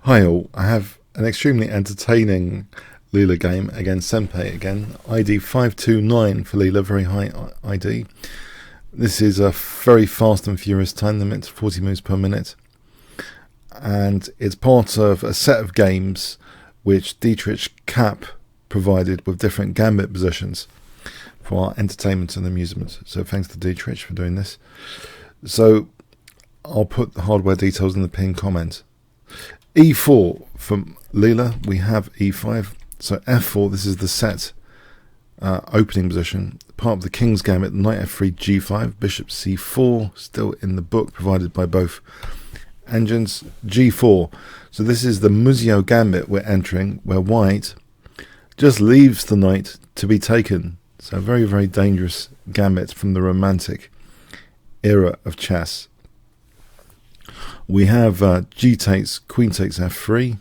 Hi all, I have an extremely entertaining Leela game against Senpai again. ID 529 for Leela, very high ID. This is a very fast and furious time limit, 40 moves per minute. And it's part of a set of games which Dietrich Kapp provided with different gambit positions for our entertainment and amusement. So thanks to Dietrich for doing this. So I'll put the hardware details in the pinned comment. E4 from Leela, we have E5, so F4, this is the set opening position, part of the King's Gambit, Knight F3, G5, Bishop C4, still in the book, provided by both engines, G4, so this is the Fuzhou Gambit we're entering, where white just leaves the knight to be taken, so a very, very dangerous gambit from the romantic era of chess. We have G takes, Queen takes F3,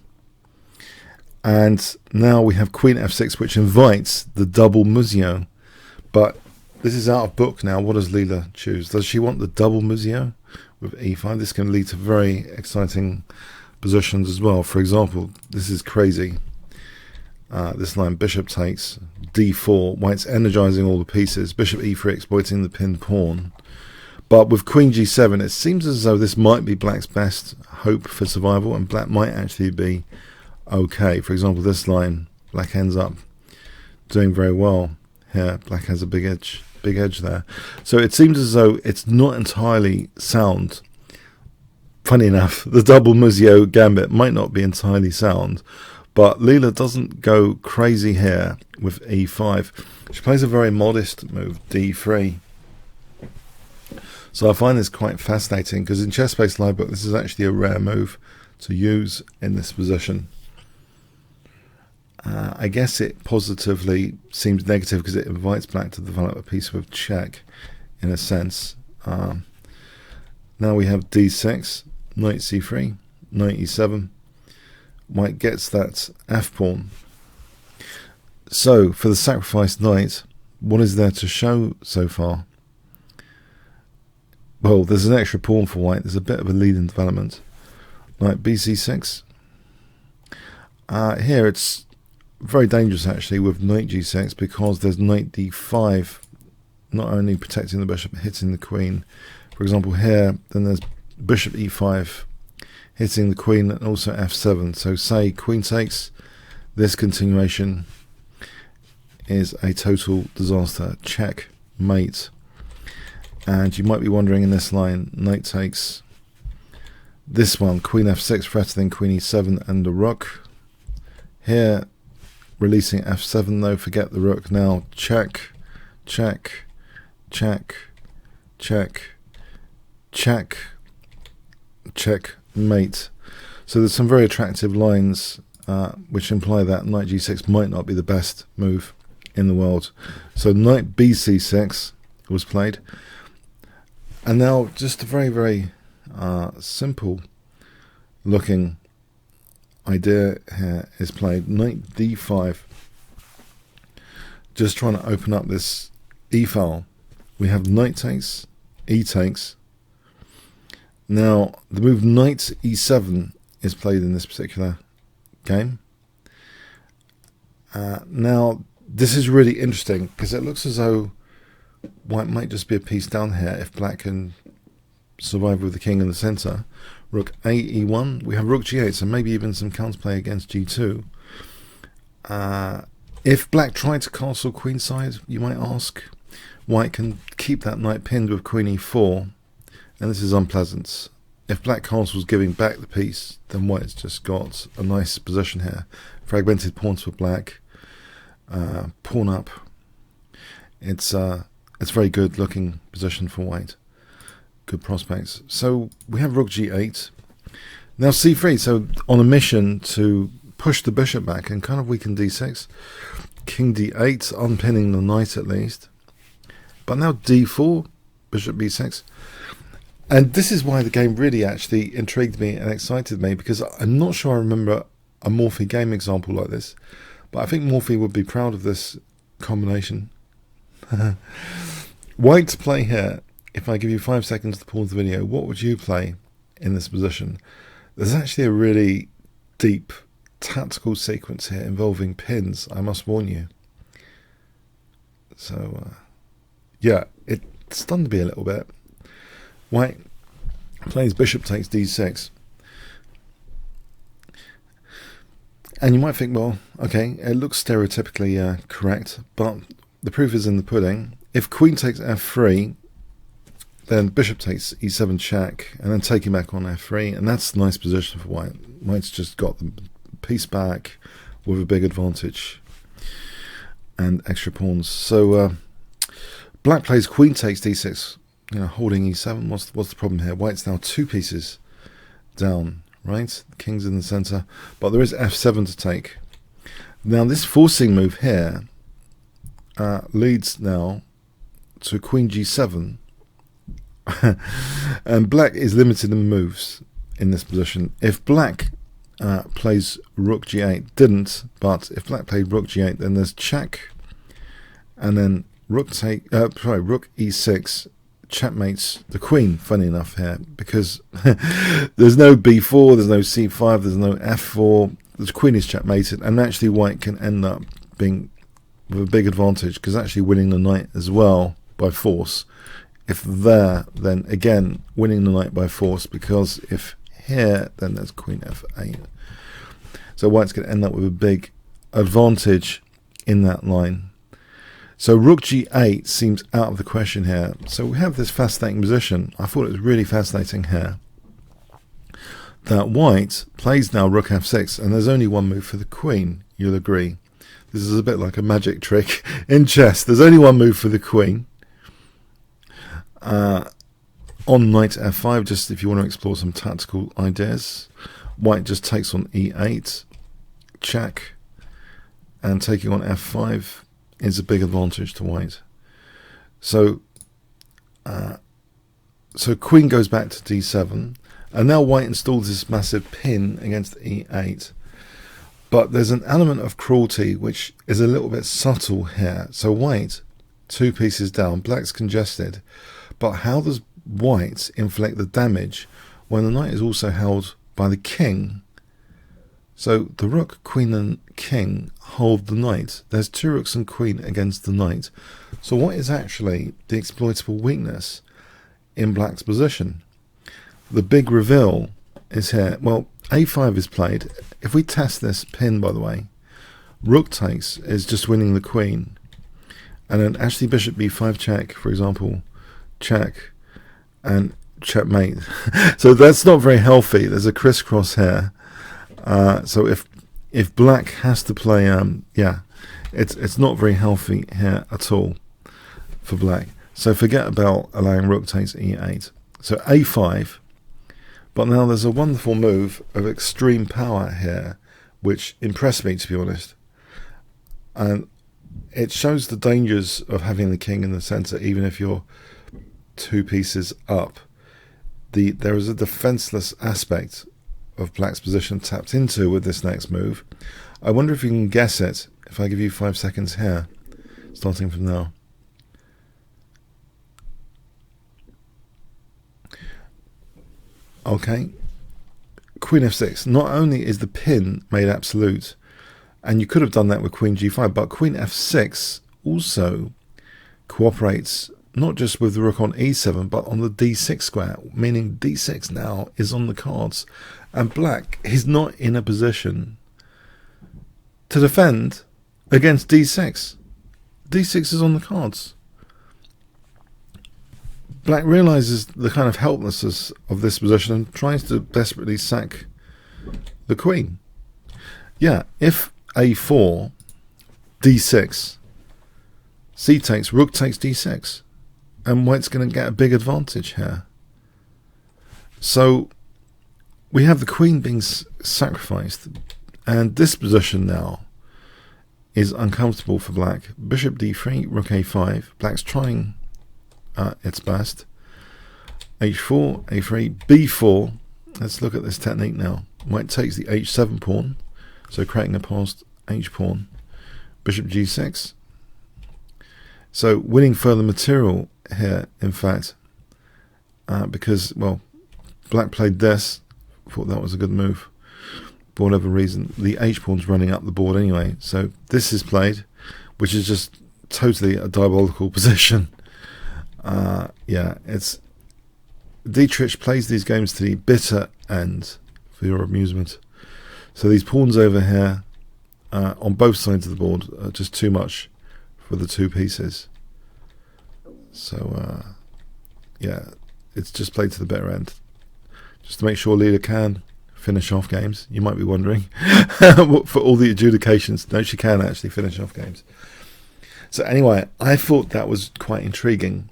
and now we have Queen F6, which invites the double Fuzhou. But this is out of book now. What does Leela choose? Does she want the double Fuzhou with E5? This can lead to very exciting positions as well. For example, this is crazy. This line, Bishop takes D4. White's energizing all the pieces. Bishop E3 exploiting the pinned pawn. But with Queen G7, it seems as though this might be Black's best hope for survival, and Black might actually be okay. For example, this line, Black ends up doing very well here. Black has a big edge there. So it seems as though it's not entirely sound. Funny enough, the double Fuzhou gambit might not be entirely sound, but Leela doesn't go crazy here with E5. She plays a very modest move, D3. So I find this quite fascinating because in Chess Space Livebook this is actually a rare move to use in this position. I guess it positively seems negative because it invites Black to develop a piece with check in a sense. Now we have D6, Knight C3, Knight E7. White gets that F pawn. So for the sacrificed knight, what is there to show so far? Well, there's an extra pawn for white. There's a bit of a lead in development. Knight BC6. Here it's very dangerous actually with Knight G6 because there's Knight D5 not only protecting the bishop but hitting the queen. For example here, then there's Bishop E5 hitting the queen and also F7. So say Queen takes, this continuation is a total disaster. Check, mate. And you might be wondering in this line, Knight takes this one, Queen F6 threatening Queen E7 and the rook. Here, releasing F7 though, forget the rook. Now check, check, check, check, check, check, mate. So there's some very attractive lines which imply that Knight G6 might not be the best move in the world. So Knight BC6 was played. And now just a very, very simple looking idea here is played. Knight D5. Just trying to open up this E file. We have Knight takes, E takes. Now the move Knight E7 is played in this particular game. Now this is really interesting because it looks as though white might just be a piece down here if black can survive with the king in the center. Rook A E1. We have Rook G8, so maybe even some counterplay against G2. If black tried to castle queenside, you might ask, white can keep that knight pinned with Queen E4, and this is unpleasant. If black castles giving back the piece, then white's just got a nice position here. Fragmented pawns for black. Pawn up. It's a very good looking position for white. Good prospects. So we have Rook G8. Now C3. So on a mission to push the bishop back and kind of weaken D6. King D8, unpinning the knight at least. But now D4, Bishop B6. And this is why the game really actually intrigued me and excited me, because I'm not sure I remember a Morphy game example like this. But I think Morphy would be proud of this combination. White to play here. If I give you 5 seconds to pause the video, what would you play in this position? There's actually a really deep tactical sequence here involving pins, I must warn you. So, yeah, it stunned me a little bit. White plays bishop takes d6. And you might think, well, okay, it looks stereotypically correct, but the proof is in the pudding. If queen takes f3, then bishop takes e7 check, and then taking back on f3, and that's a nice position for white. White's just got the piece back with a big advantage and extra pawns. So black plays queen takes d6, holding e7. What's the problem here? White's now 2 pieces down, right? The king's in the center, but there is f7 to take. Now this forcing move here leads now to queen g7. And black is limited in moves in this position. If black plays rook g8, but if black played rook g8, then there's check, and then rook e6 checkmates the queen. Funny enough here, because there's no b4, there's no c5, there's no f4. The queen is checkmated, and actually white can end up being with a big advantage, because actually winning the knight as well by force. If there, then again winning the knight by force, because if here, then there's queen f8. So white's going to end up with a big advantage in that line. So rook g8 seems out of the question here. So we have this fascinating position. I thought it was really fascinating here that white plays now rook f6, and there's only one move for the queen. You'll agree. This is a bit like a magic trick in chess. There's only one move for the queen. On knight f5, just if you want to explore some tactical ideas, white just takes on e8, check, and taking on f5 is a big advantage to white. So queen goes back to d7, and now white installs this massive pin against e8. But there's an element of cruelty which is a little bit subtle here. So white, 2 pieces down, black's congested. But how does white inflict the damage when the knight is also held by the king? So the rook, queen and king hold the knight. There's 2 rooks and queen against the knight. So what is actually the exploitable weakness in black's position? The big reveal is here. Well, a5 is played. If we test this pin, by the way, rook takes is just winning the queen. And then actually bishop b5 check, for example, check, and checkmate. So that's not very healthy. There's a crisscross here. So if black has to play, it's not very healthy here at all for black. So forget about allowing rook takes e8. So a5. But now there's a wonderful move of extreme power here, which impressed me, to be honest. And it shows the dangers of having the king in the center, even if you're 2 pieces up. There is a defenseless aspect of black's position tapped into with this next move. I wonder if you can guess it if I give you 5 seconds here, starting from now. Okay, queen f6. Not only is the pin made absolute, and you could have done that with queen g5, but queen f6 also cooperates not just with the rook on e7, but on the d6 square, meaning d6 now is on the cards, and black is not in a position to defend against d6. d6 is on the cards. Black realizes the kind of helplessness of this position and tries to desperately sack the queen. Yeah, if a4, d6, c takes, rook takes d6, and white's going to get a big advantage here. So we have the queen being sacrificed, and this position now is uncomfortable for black. Bishop d3, rook a5. Black's trying its best. h4, a3, b4. Let's look at this technique now. White takes the h7 pawn, so creating a passed h pawn. Bishop g6. So winning further material here, in fact, because, well, black played this. Thought that was a good move. for whatever reason, the h-pawn's running up the board anyway. So this is played, which is just totally a diabolical position. Yeah, it's Dietrich plays these games to the bitter end for your amusement. So these pawns over here on both sides of the board are just too much for the two pieces. So yeah, it's just played to the bitter end, just to make sure Leela can finish off games. You might be wondering for all the adjudications. No, she can actually finish off games. So anyway, I thought that was quite intriguing.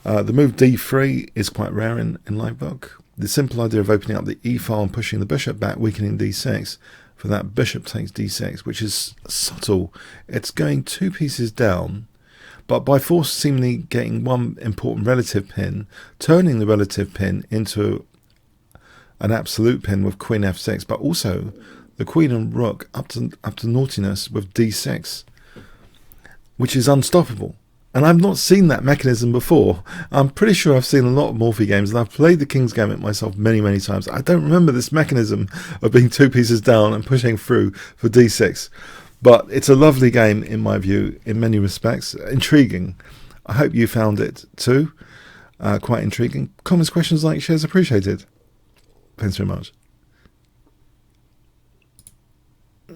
The move d3 is quite rare in livebook. The simple idea of opening up the e file and pushing the bishop back, weakening d6, for that bishop takes d6, which is subtle. It's going two pieces down, but by force seemingly getting one important relative pin, turning the relative pin into an absolute pin with queen f6, but also the queen and rook up to naughtiness with d6, which is unstoppable. And I've not seen that mechanism before. I'm pretty sure I've seen a lot of Morphy games, and I've played the King's Gambit myself many, many times. I don't remember this mechanism of being two pieces down and pushing through for d6. But it's a lovely game, in my view, in many respects. Intriguing. I hope you found it too. Quite intriguing. Comments, questions, likes, shares appreciated. Thanks very much.